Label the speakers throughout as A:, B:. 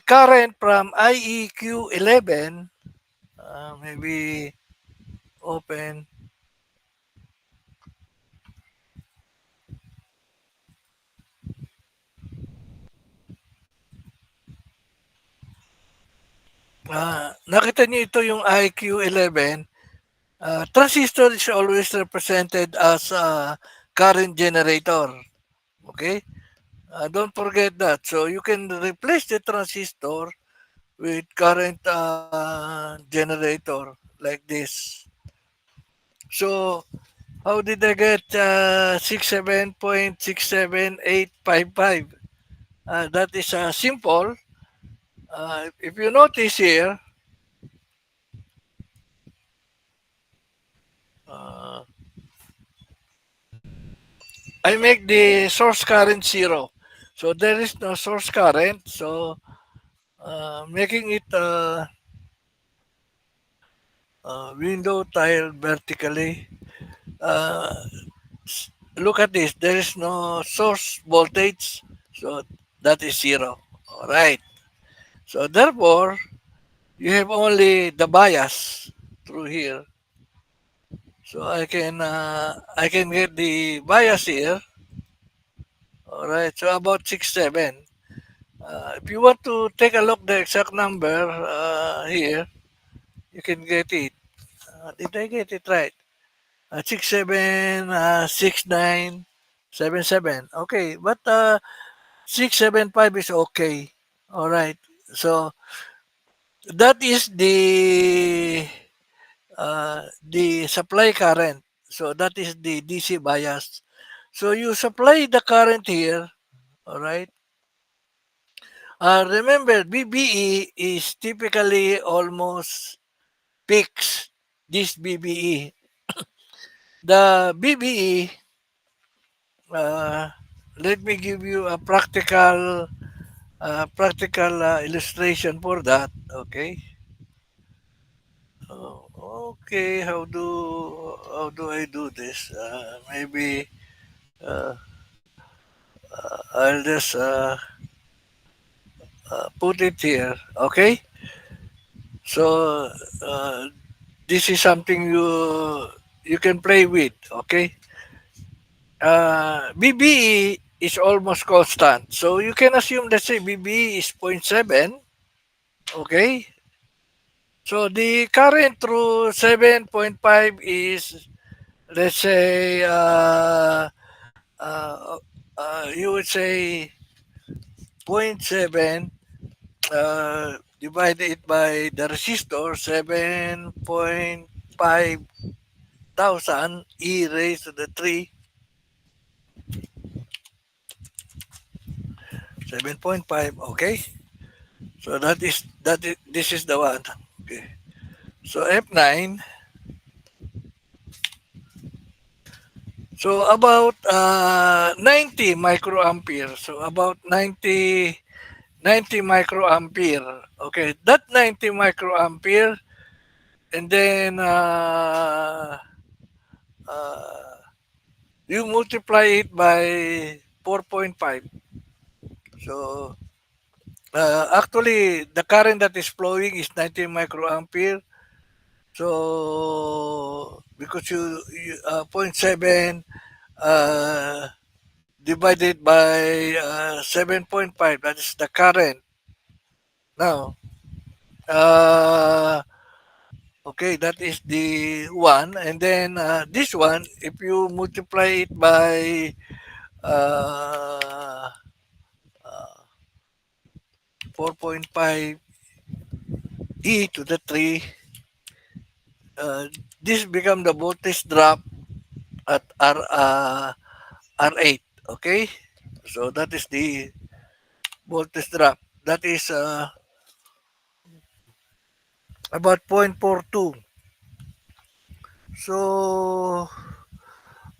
A: current from IEQ11, maybe open. Nakita niyo ito yung IQ11. Transistor is always represented as a current generator. Okay? Don't forget that. So you can replace the transistor with current generator like this. So how did I get 67.67,855? That is simple. If you notice here, uh, I make the source current zero. So there is no source current. So making it window tile vertically. Uh, Look at this. There is no source voltage. So that is zero. All right. So therefore, you have only the bias through here. So I can get the bias here. All right. So about 6.7. If you want to take a look the exact number here, you can get it. Did I get it right? 676977. Okay, but 675 is okay. All right. So that is the supply current. So that is the DC bias. So you supply the current here. All right. Remember, BBE is typically almost fixed. This BBE. The BBE, uh, let me give you a practical illustration for that. Okay. Okay. How do I do this? Maybe I'll just put it here. Okay. So uh, this is something you can play with. Okay. BBE is almost constant. So you can assume, let's say BBE is zero point 0.7. Okay. So the current through 7.5 is, let's say, uh, you would say zero point 0.7, divide it by the resistor, 7.5 thousand e raised to the 3, 7.5. Okay. So this is the one. Okay. So F9. So about 90 microampere. So about 90 microampere. Okay, that 90 microampere, and then uh, you multiply it by 4.5. So actually, the current that is flowing is 90 microampere. So because you zero point 0.7 uh, divided by 7.5, that is the current. Now, uh, okay, that is the one. And then this one, if you multiply it by uh, 4.5 e to the 3, uh, this become the voltage drop at R8. Okay, so that is the voltage drop. That is about 0.42. So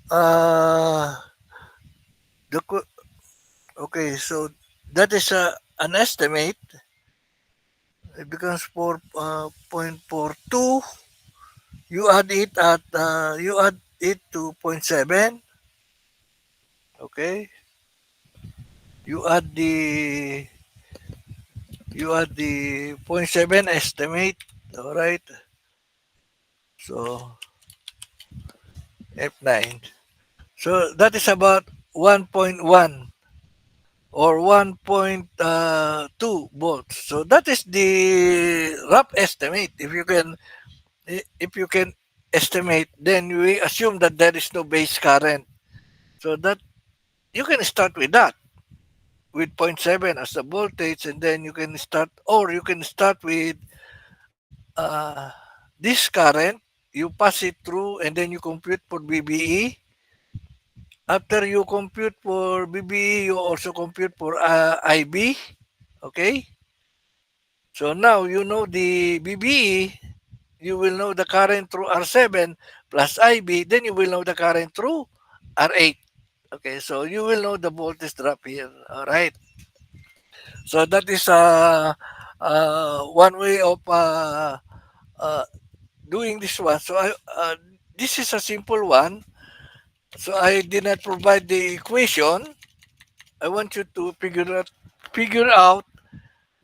A: uh, the okay, so that is an estimate. It becomes 4.42. You add it to zero point 0.7. Okay. You add You add the zero point 0.7 estimate. All right. So F9. So that is about 1.1 or 1.2 volts. So that is the rough estimate. If you can estimate, then we assume that there is no base current. So that you can start with that, with zero point 0.7 as the voltage, and then you can start, or you can start with uh, this current. You pass it through, and then you compute for BBE. After you compute for BBE, you also compute for IB. Okay. So now you know the BBE, you will know the current through R7 plus IB, then you will know the current through R8. Okay, so you will know the voltage drop here. All right. So that is one way of uh, doing this one. This is a simple one. So I did not provide the equation. I want you to figure out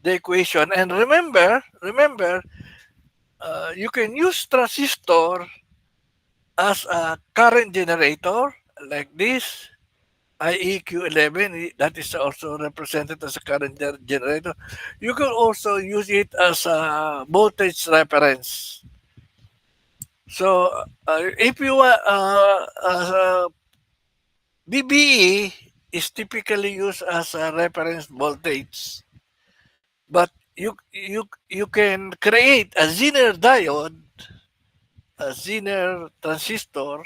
A: the equation, and remember, you can use transistor as a current generator like this. IEQ11, that is also represented as a current generator. You can also use it as a voltage reference. So if you BBE is typically used as a reference voltage, but you can create a Zener diode, a Zener transistor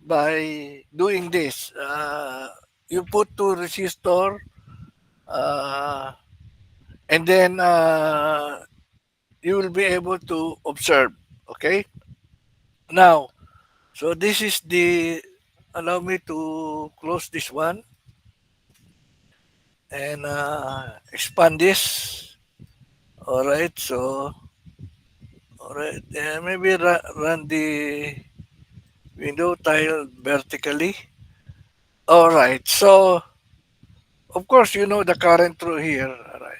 A: by doing this. You put two resistor, uh, and then you will be able to observe. Okay. Now, so this is the. Allow me to close this one and expand this. All right. So, all right. Maybe run the window tile vertically. All right. So, of course, you know the current through here. All right.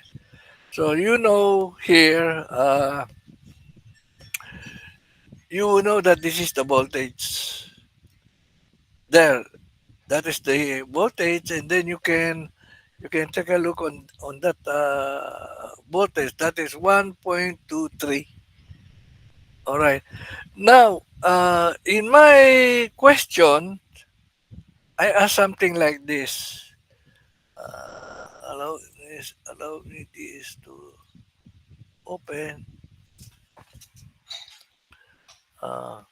A: So you know here, you know that this is the voltage. There, that is the voltage, and then you can take a look on that voltage. That is 1.23. All right. Now, in my question, I asked something like this. Allow me this to open. Uh,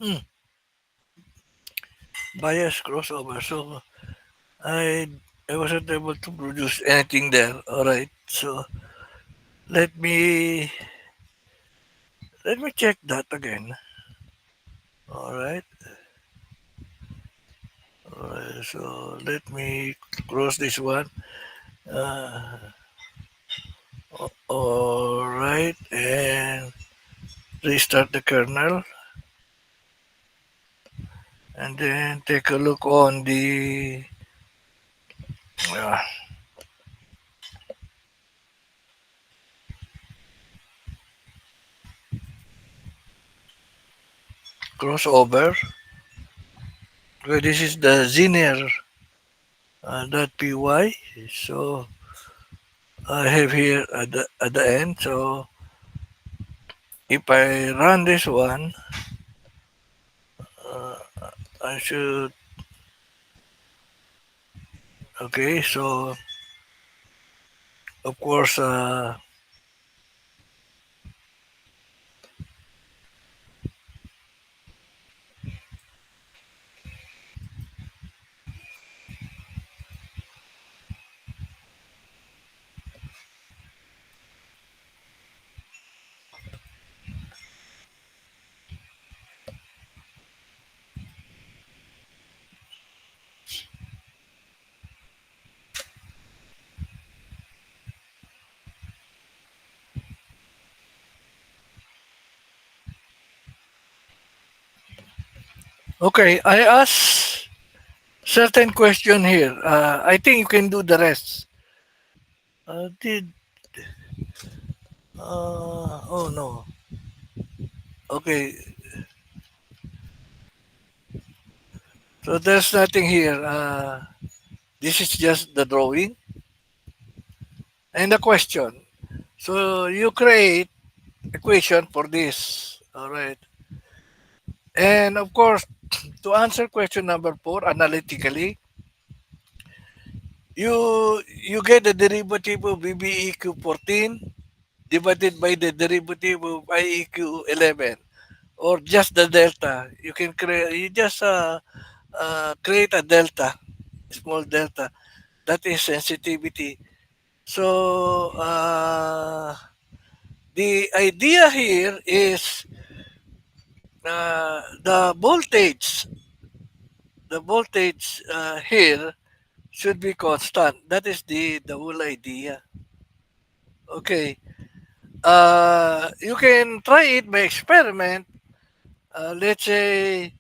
A: hmm, bias crossover. So I I wasn't able to produce anything there. All right. So let me let me check that again. All right. All right. So let me close this one. Uh, all right, and restart the kernel, and then take a look on the uh, crossover. Okay, this is the Ziner .py. So I have here at the end. So if I run this one, uh, I should. Okay, so of course, Okay, I ask certain question here. I think you can do the rest. Did oh no. Okay, so there's nothing here. This is just the drawing and the question. So you create equation for this. All right. And of course, to answer question number four analytically, you get the derivative of BBEQ 14 divided by the derivative of IEQ 11 or just the delta. You just create a delta, small delta. That is sensitivity. So the idea here is the voltage here should be constant. That is the whole idea. Okay. You can try it by experiment. Let's say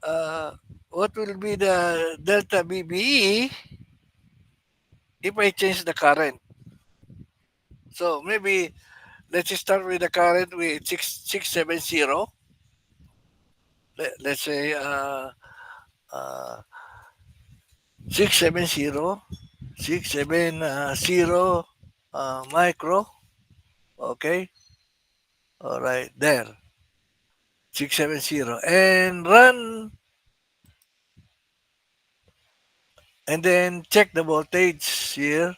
A: uh, what will be the delta BBE if I change the current. So maybe let's start with the current with 670. Let's say 670, 670 micro. Okay. All right. There. 670. And run and then check the voltage here.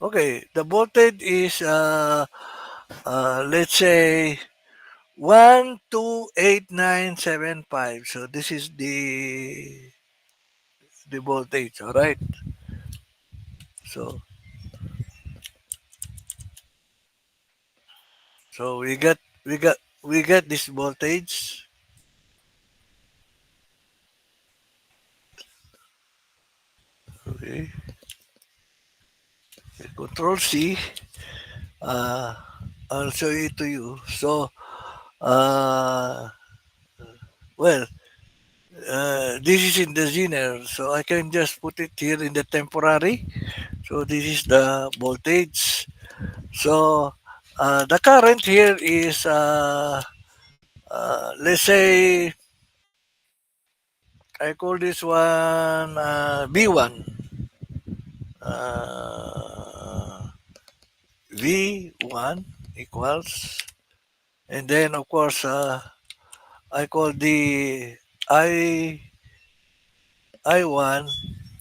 A: Okay. The voltage is, let's say, 128975. So this is the voltage. All right. So so we got this voltage. Okay. Control C. Uh, I'll show it to you. So uh, well, this is in the zener, so I can just put it here in the temporary. So this is the voltage. So the current here is let's say I call this one V1. Uh, V1 equals, and then of course I call the I I1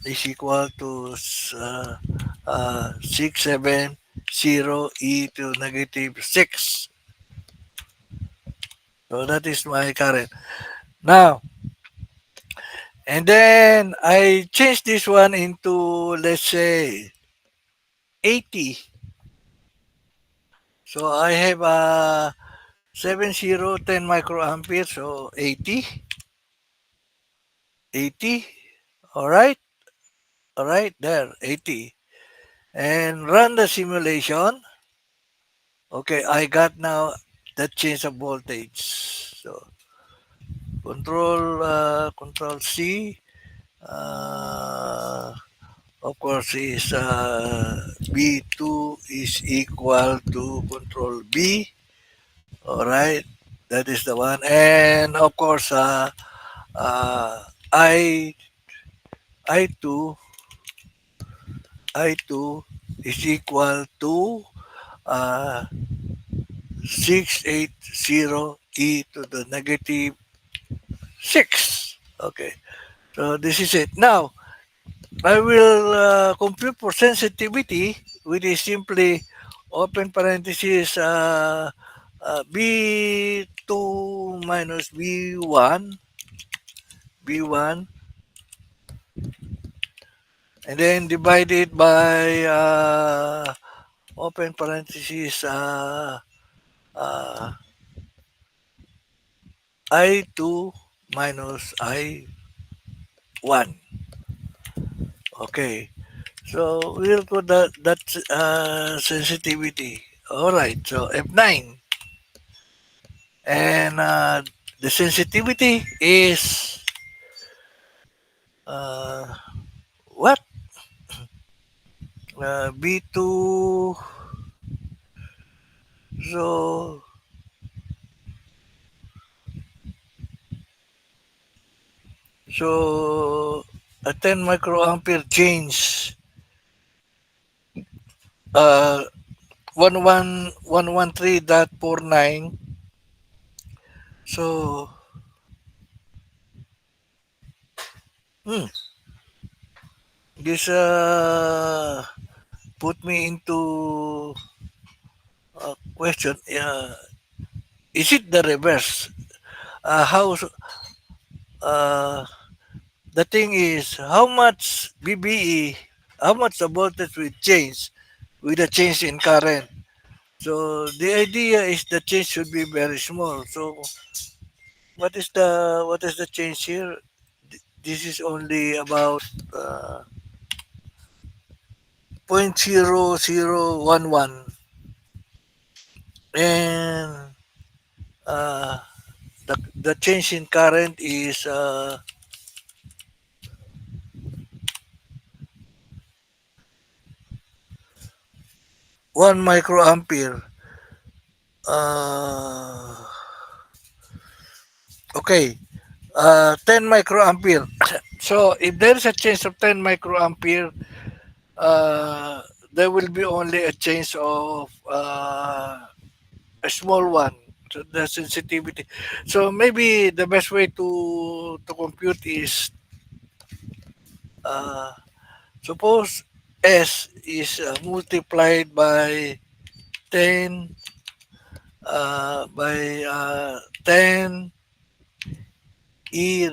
A: is equal to 670 e to negative 6. So that is my current. Now, and then I change this one into, let's say, 80. So I have a 7010 microampere, so 80, 80. All right, all right, there, 80. And run the simulation. Okay, I got now that change of voltage. So control C. Uh, of course, is B2 is equal to control B. All right, that is the one. And of course, uh, I I2 I2 is equal to uh, 680 e to the negative 6. Okay, so this is it. Now, I will compute for sensitivity, which is simply open parenthesis B2 minus B1, and then divided by open parenthesis uh, I2 minus I1. Okay, so we'll put that sensitivity. All right, so F9. And the sensitivity is uh, what? B2. So, so a 10 microampere change, uh, 113.49. So, hmm, this put me into a question. Is it the reverse? How uh, the thing is, how much BBE, how much the voltage will change with a change in current. So the idea is the change should be very small. So what is the change here? This is only about uh, 0.0011, and uh, the change in current is 1 microampere. Uh, okay, 10 microampere. So if there is a change of 10 microampere, uh, there will be only a change of a small one. So the sensitivity. So maybe the best way to compute is uh, suppose S is multiplied by 10 by 10 e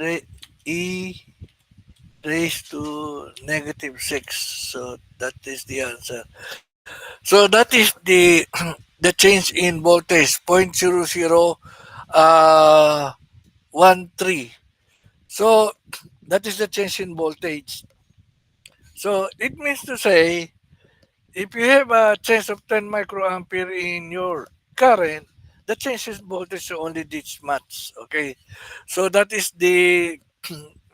A: raised to negative 6. So that is the answer. So that is the the change in voltage 0.00 uh, 13. So that is the change in voltage. So it means to say if you have a change of 10 microampere in your current, the change in voltage is only this much. Okay, so that is the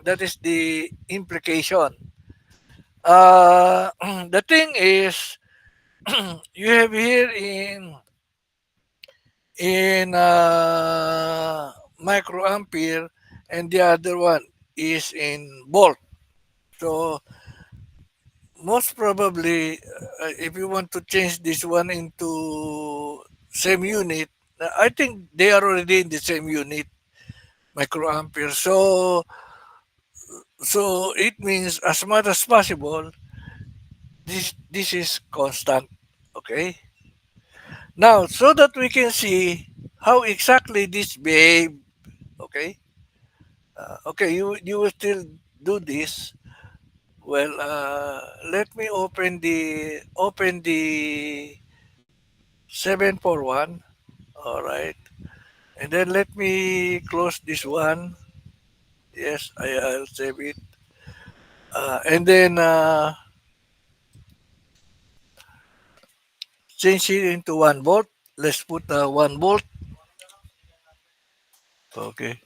A: that is the implication. The thing is, you have here in microampere, and the other one is in volt. So most probably, if you want to change this one into same unit, I think they are already in the same unit, microampere. So it means as much as possible, this is constant. Okay. Now, so that we can see how exactly this behave. Okay. Okay. You will still do this. Well, let me open the 741. All right. And then let me close this one. Yes, I'll save it. And then change it into 1 volt. Let's put 1 volt. Okay.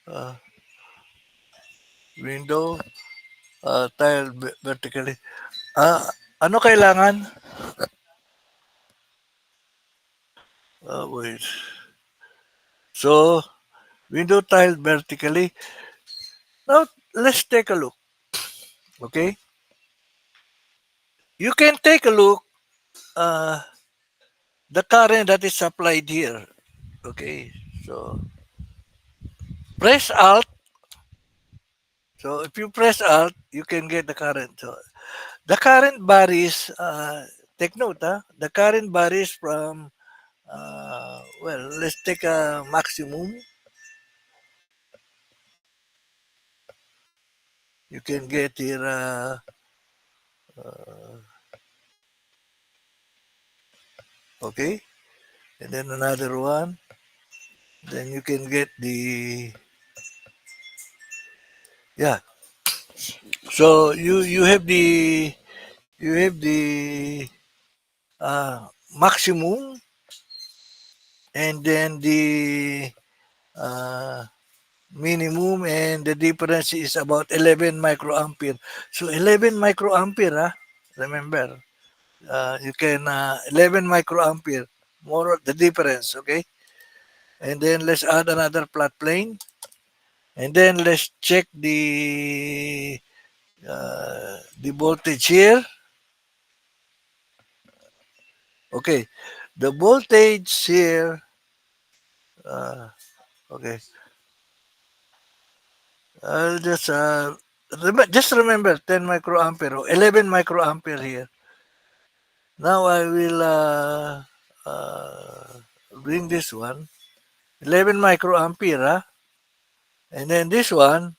A: Uh, Window, tile vertically. Ah, ano kailangan? Wait. So, window tile vertically. Now, let's take a look. Okay. You can take a look uh, the current that is supplied here. Okay. So, press Alt. So, if you press Alt, you can get the current. So, the current varies, take note, the current varies from, well, let's take a maximum. You can get here, okay, and then another one. Then you can get yeah. So you have the maximum, and then the uh, minimum, and the difference is about 11 microampere. So 11 microampere, remember, you can 11 microampere, more the difference, okay? And then let's add another flat plane, and then let's check the voltage here. Okay, the voltage here. Uh, okay, I'll just remember 10 microampere or 11 microampere here. Now I will bring this one 11 microampere, and then this one,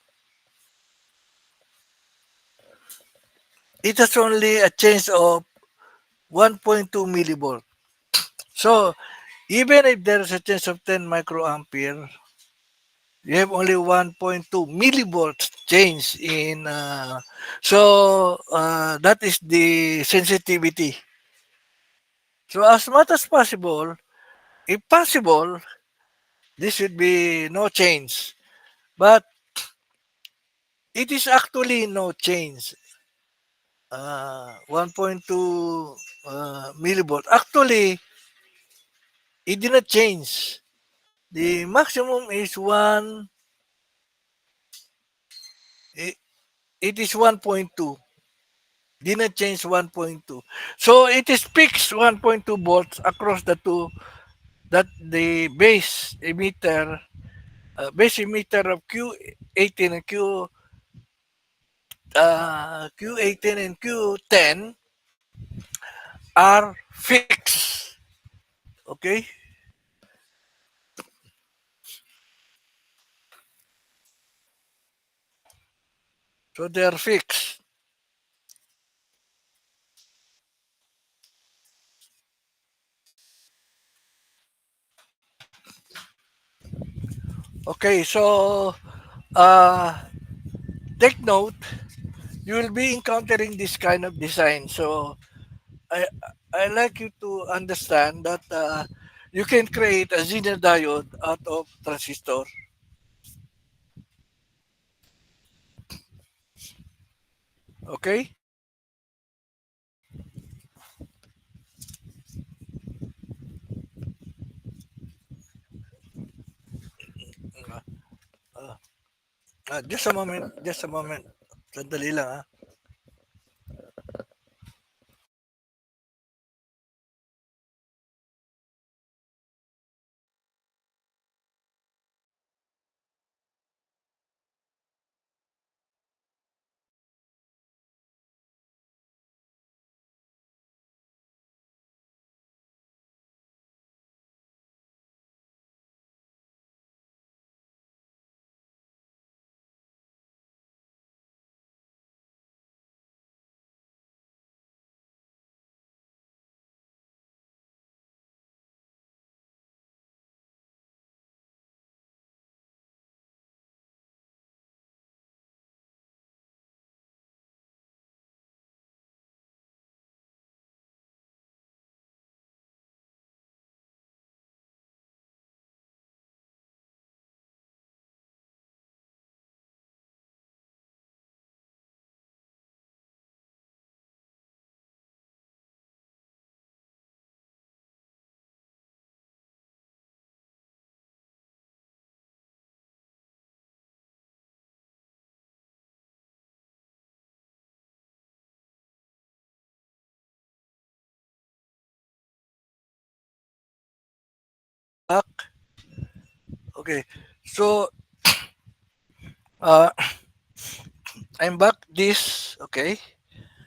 A: it has only a change of 1.2 millivolt. So even if there is a change of 10 microampere, you have only 1.2 millivolts change in. That is the sensitivity. So as much as possible, if possible, this should be no change. But it is actually no change. 1.2 millivolt. Actually, it did not change. The maximum is it, it is 1.2. Did not change 1.2. So it is fixed 1.2 volts across the two, that the base emitter of Q18 and Q18 and Q10 are fixed. Okay? So they are fixed. Okay, so uh, take note, you will be encountering this kind of design. So I I like you to understand that you can create a Zener diode out of transistor. Okay? Uh, uh, just a moment. Just a moment. Sandali lang, ha. Back. Okay. So, uh, I'm back this. Okay.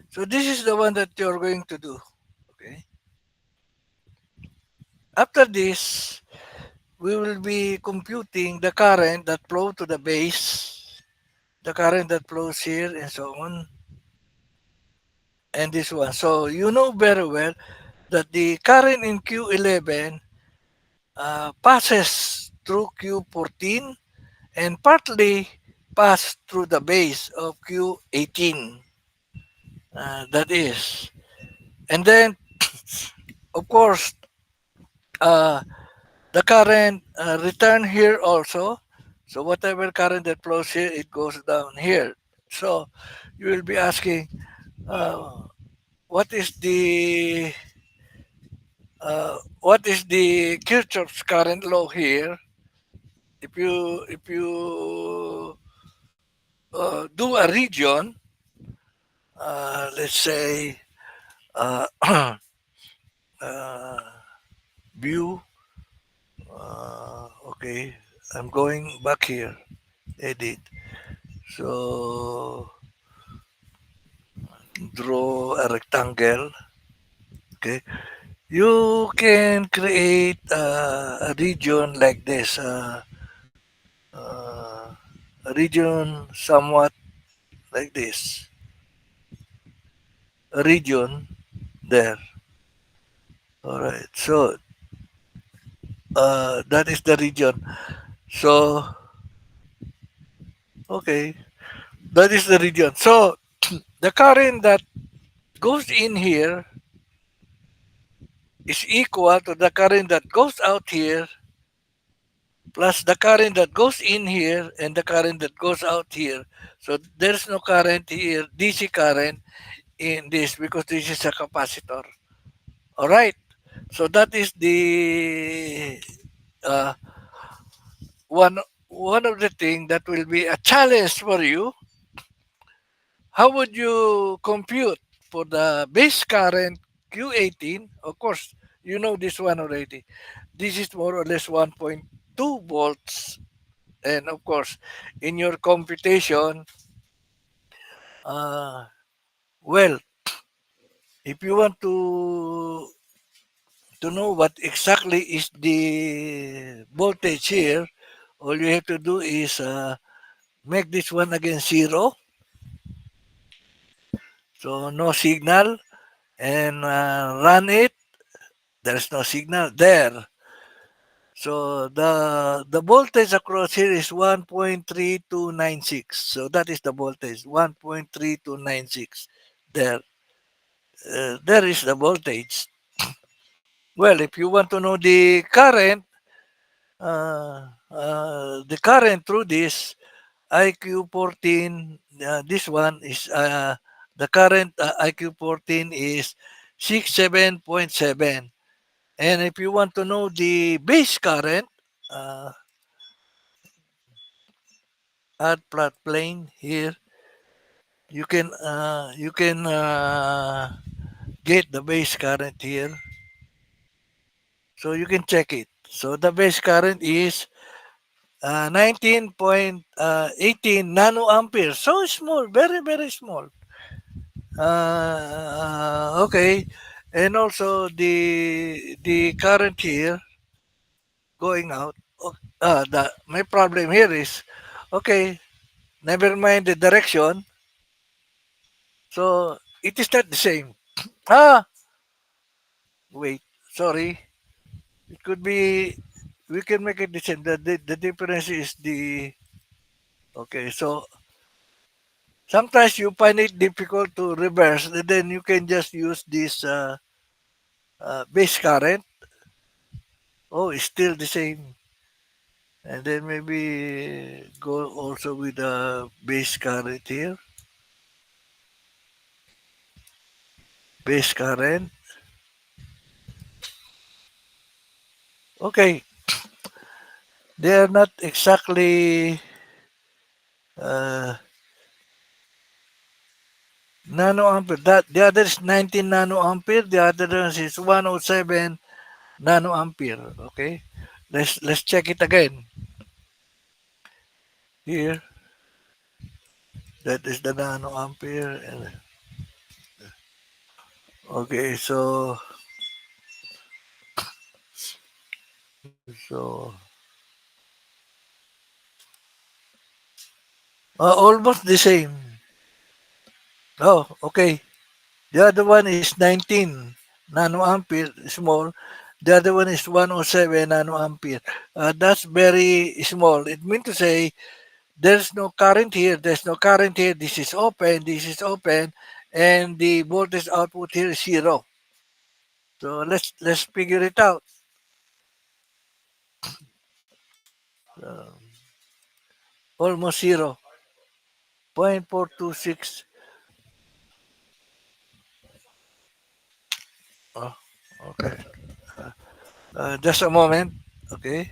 A: So this is the one that you're going to do. Okay. After this, we will be computing the current that flow to the base, the current that flows here, and so on, and this one. So you know very well that the current in Q11 passes through Q14 and partly pass through the base of Q18. That is. And then of course, uh, the current return here also. So whatever current that flows here, it goes down here. So you will be asking, uh, what is the Kirchhoff's current law here? If you do a region, let's say uh, uh, view. Okay, I'm going back here. Edit. So draw a rectangle. Okay, you can create a region like this. Uh, a region somewhat like this. A region there. All right. So that is the region. So okay, that is the region. So the current that goes in here is equal to the current that goes out here plus the current that goes in here and the current that goes out here. So there's no current here, DC current in this because this is a capacitor. All right. So that is the uh, one one of the things that will be a challenge for you. How would you compute for the base current Q18? Of course, you know this one already. This is more or less 1.2 volts. And of course, in your computation, uh, well, if you want to know what exactly is the voltage here, all you have to do is make this one again zero, so no signal, and run it. There's no signal there. So the voltage across here is 1.3296. So that is the voltage, 1.3296. There, there is the voltage. Well, if you want to know the current through this IQ14, this one is the current IQ14 is 67.7. And if you want to know the base current, uh, add plot plane here, you can get the base current here, so you can check it. So the base current is 19.18 nanoampere. So small, very, very small. Okay. And also the current here going out. My problem here is, okay, never mind the direction. So it is not the same. Ah, wait, sorry. It could be, we can make it the same. The difference is okay, so sometimes you find it difficult to reverse, and then you can just use this base current. Oh, it's still the same. And then maybe go also with the base current here. Base current. Okay, they are not exactly uh, nanoampere. That the other is 19 nanoampere. The other one is 107 nanoampere. Okay, let's check it again. Here, that is the nanoampere. Okay, so almost the same. Oh, okay. The other one is 19 nanoampere, small. The other one is 107 nanoampere. That's very small. It means to say there's no current here, there's no current here. This is open, and the voltage output here is zero. So let's figure it out. Uh, Almost zero. 0.426. Oh, okay. Just a moment. Okay.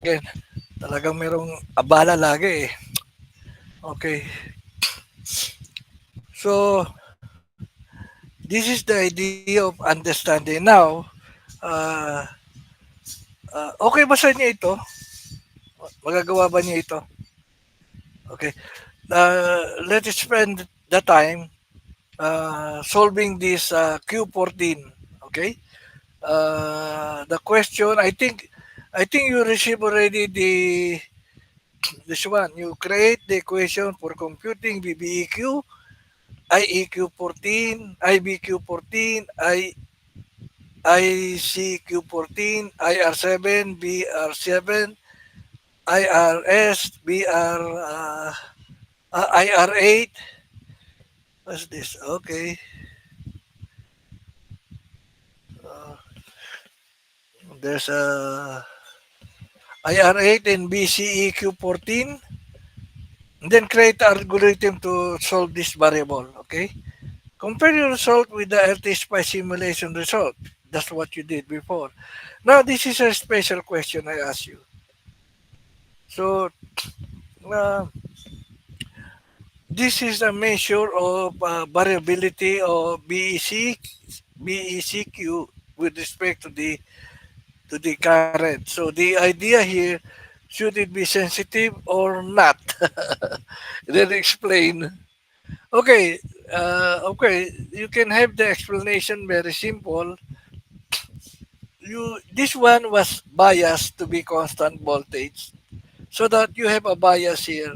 A: again, talagang merong abala lagi eh. Okay. So, this is the idea of understanding. Now, uh, okay ba sa inyo ito? Magagawa ba niyo ito? Okay. Let's spend the time solving this Q14. Okay. The question, I think you received already this one. You create the equation for computing BBEQ, IEQ14, IBQ14, ICQ14, IR7, BR7, IRS, IR8. What's this? Okay. Uh, there's a IR8 and BCEQ14. And then create an algorithm to solve this variable. Okay. Compare your result with the LT-SPY simulation result. That's what you did before. Now, this is a special question I ask you. So, uh, this is a measure of variability of BECQ with respect to the current. So the idea here, should it be sensitive or not? Then explain. Okay, okay, you can have the explanation very simple. This one was biased to be constant voltage, so that you have a bias here,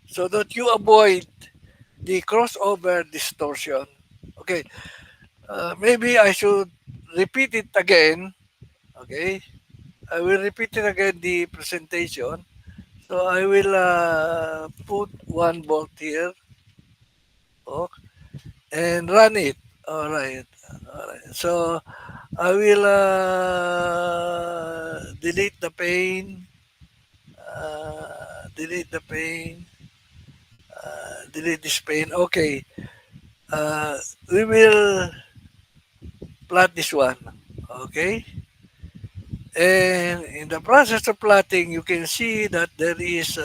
A: so that you avoid the crossover distortion. Okay, maybe I should repeat it again. Okay, I will repeat it again the presentation. So I will put 1 volt here, oh, and run it. All right. All right. So I will delete the pane, delete the pane, delete this pane. Okay. Uh, we will plot this one. Okay. And in the process of plotting, you can see that there is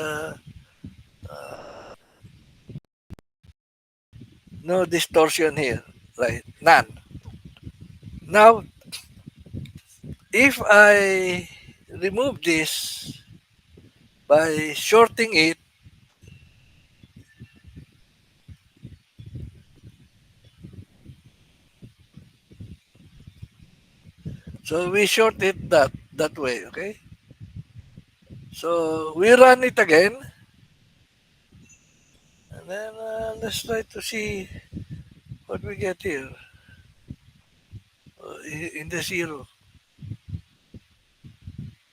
A: no distortion here, right? None. Now, if I remove this by shorting it, so we short it that way, okay? So we run it again, and then let's try to see what we get here in the zero.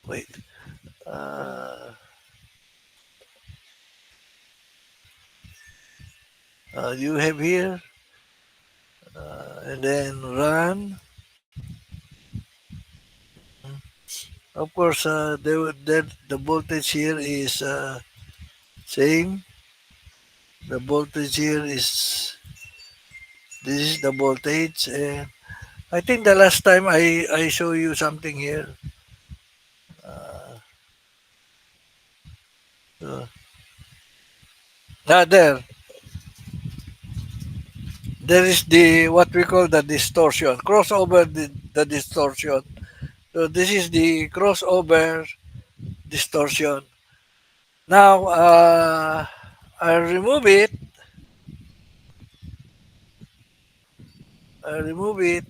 A: Wait, uh, you have here, and then run. Of course, the voltage here is same. The voltage here is this is the voltage, and I think the last time I show you something here. Uh, there is the what we call the distortion crossover the distortion. So this is the crossover distortion. Now I remove it. I remove it.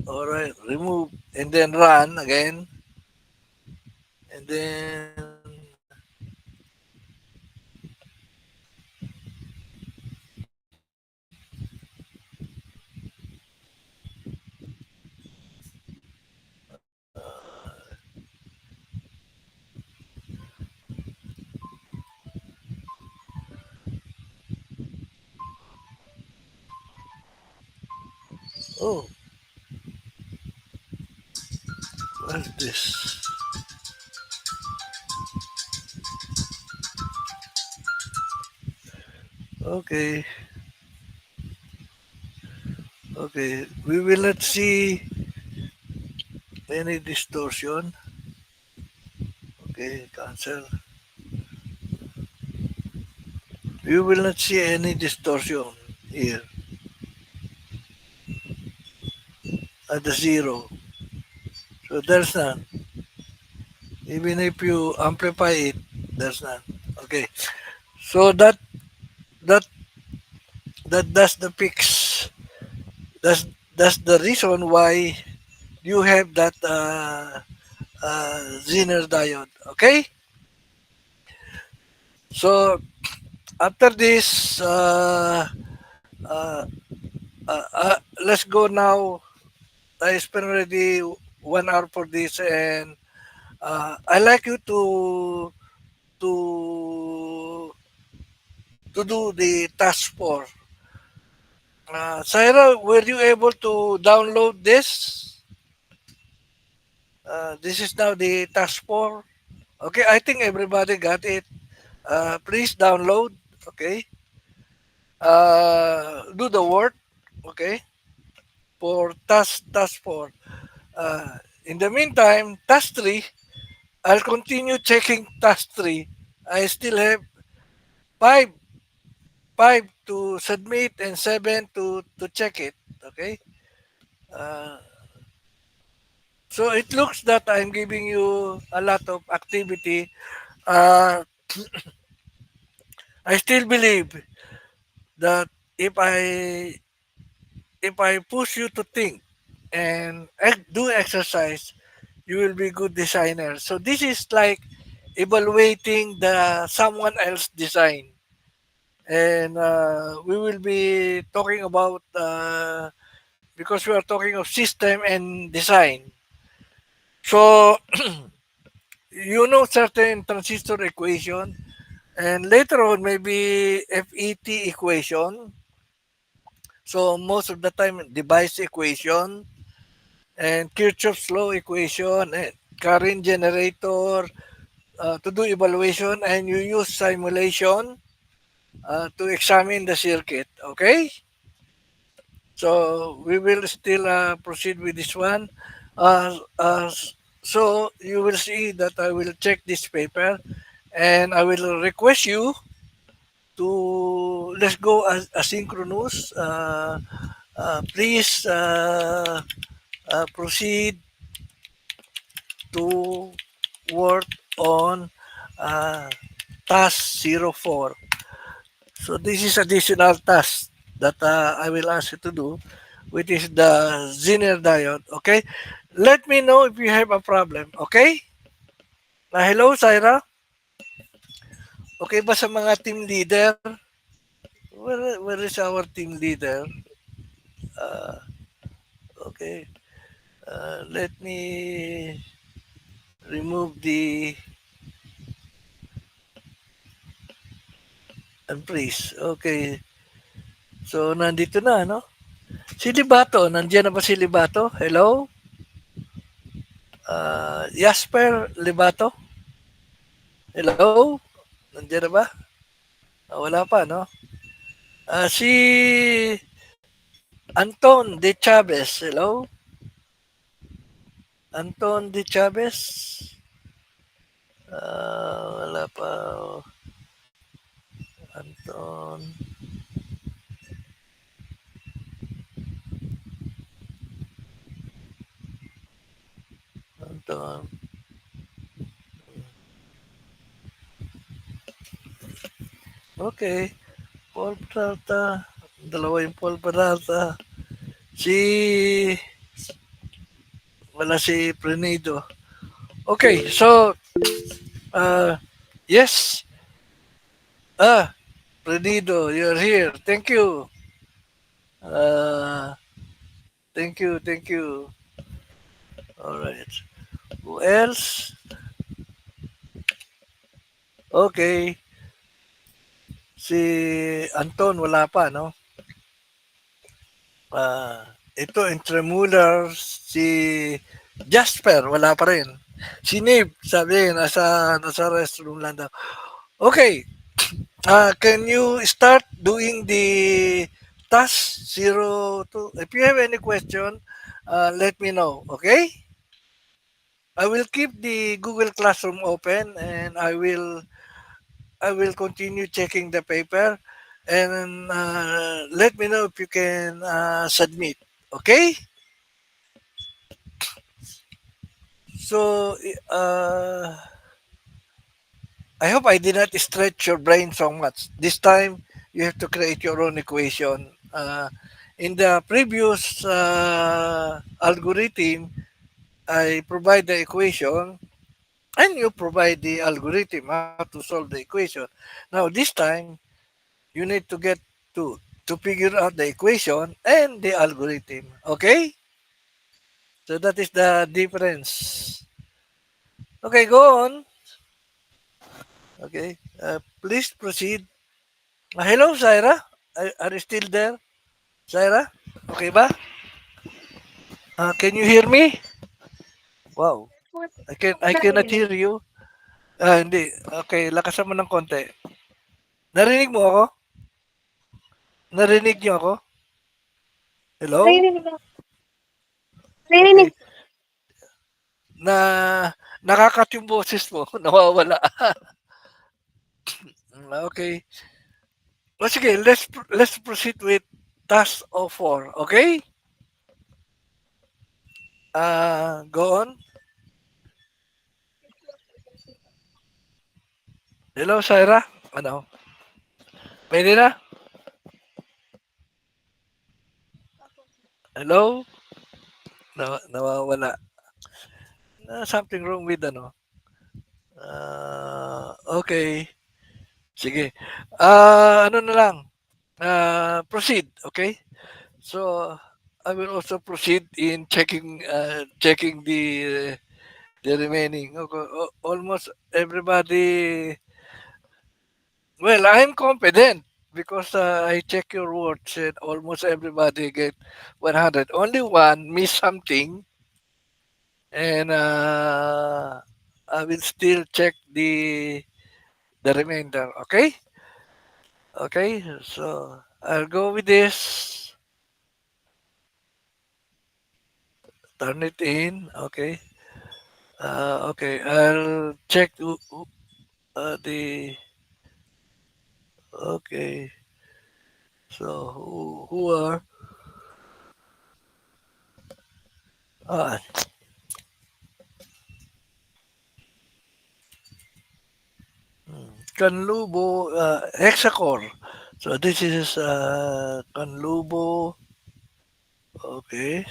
A: All right, remove and then run again, and then oh, what's this? Okay, okay. We will not see any distortion. Okay, cancel. You will not see any distortion here at the zero. So there's none. Even if you amplify it, there's none. Okay. So that that's the fix. That's that's the reason why you have that Zener diode. Okay. So after this, uh, let's go now. I spent already 1 hour for this, and I like you to to do the task 4. Saira, were you able to download this? This is now the task 4. Okay, I think everybody got it. Please download. Okay. Do the work. Okay. For task 4. In the meantime, task 3, I'll continue checking task 3. I still have five five to submit and seven to check it. Okay. Uh, so it looks that I'm giving you a lot of activity. Uh, I still believe that if I if I push you to think and do exercise, you will be good designer. So this is like evaluating the someone else design, and we will be talking about because we are talking of system and design. So you know certain transistor equation, and later on maybe FET equation. So most of the time device equation and Kirchhoff's law equation and current generator to do evaluation, and you use simulation to examine the circuit. Okay, so we will still proceed with this one. So you will see that I will check this paper, and I will request you to let's go as asynchronous. Please proceed to work on uh, task 04. So this is additional task that I will ask you to do, which is the Zener diode. Okay, let me know if you have a problem. Okay. Hello, Syra. Okay ba sa mga team leader? Where is our team leader? Uh, okay. Let me remove the unplease. Okay. So, nandito na, no? Si Libato, nandiyan na ba si Libato? Hello? Jasper Libato? Hello? Nandiyan na ba? Wala pa, no? Si Anton de Chavez. Hello? Anton de Chavez? Wala pa. Anton. Anton. Okay. Paul Peralta. Dalawa yung Paul Peralta. Si... Wala si Prenido. Okay, so... Uh, yes. Prenido, you're here. Thank you. Uh, thank you, thank you. All right. Who else? Okay. Si Anton, wala pa, no? Ito, Intramular, si Jasper, wala pa rin. Si Nib, sabi, nasa restroom lang daw. Okay. Can you start doing the task 02? If you have any question, let me know. Okay? I will keep the Google Classroom open, and I will continue checking the paper, and let me know if you can submit. Okay? So I hope I did not stretch your brain so much. This time you have to create your own equation. In the previous algorithm, I provide the equation and you provide the algorithm how to solve the equation. Now this time you need to get to figure out the equation and the algorithm. Okay? So that is the difference. Okay, go on. Okay. Please proceed. Hello, Zaira. Are you still there? Zaira? Okay ba? Can you hear me? Wow. I cannot hear you. Hindi. Okay, lakasan mo ng konti. Narinig mo ako? Narinig niyo ako? Hello? Okay. Na nakakat yung boses mo. Nawawala. Okay. O sige, let's proceed with task of 4. Okay? Go on. Hello, Syra? Ano? Pwede na? Hello? Nawawala. Something wrong with ano? Okay. Sige. Ano na lang? Proceed. Okay? So, I will also proceed in checking the remaining. Okay, almost everybody. Well, I'm confident because I check your words and almost everybody get 100. Only one miss something, and I will still check the remainder. Okay, okay. So I'll go with this. Turn it in. Okay. Okay. I'll check the. Okay. So who are? Ah, Canlubo hexacore. So this is Canlubo. Okay.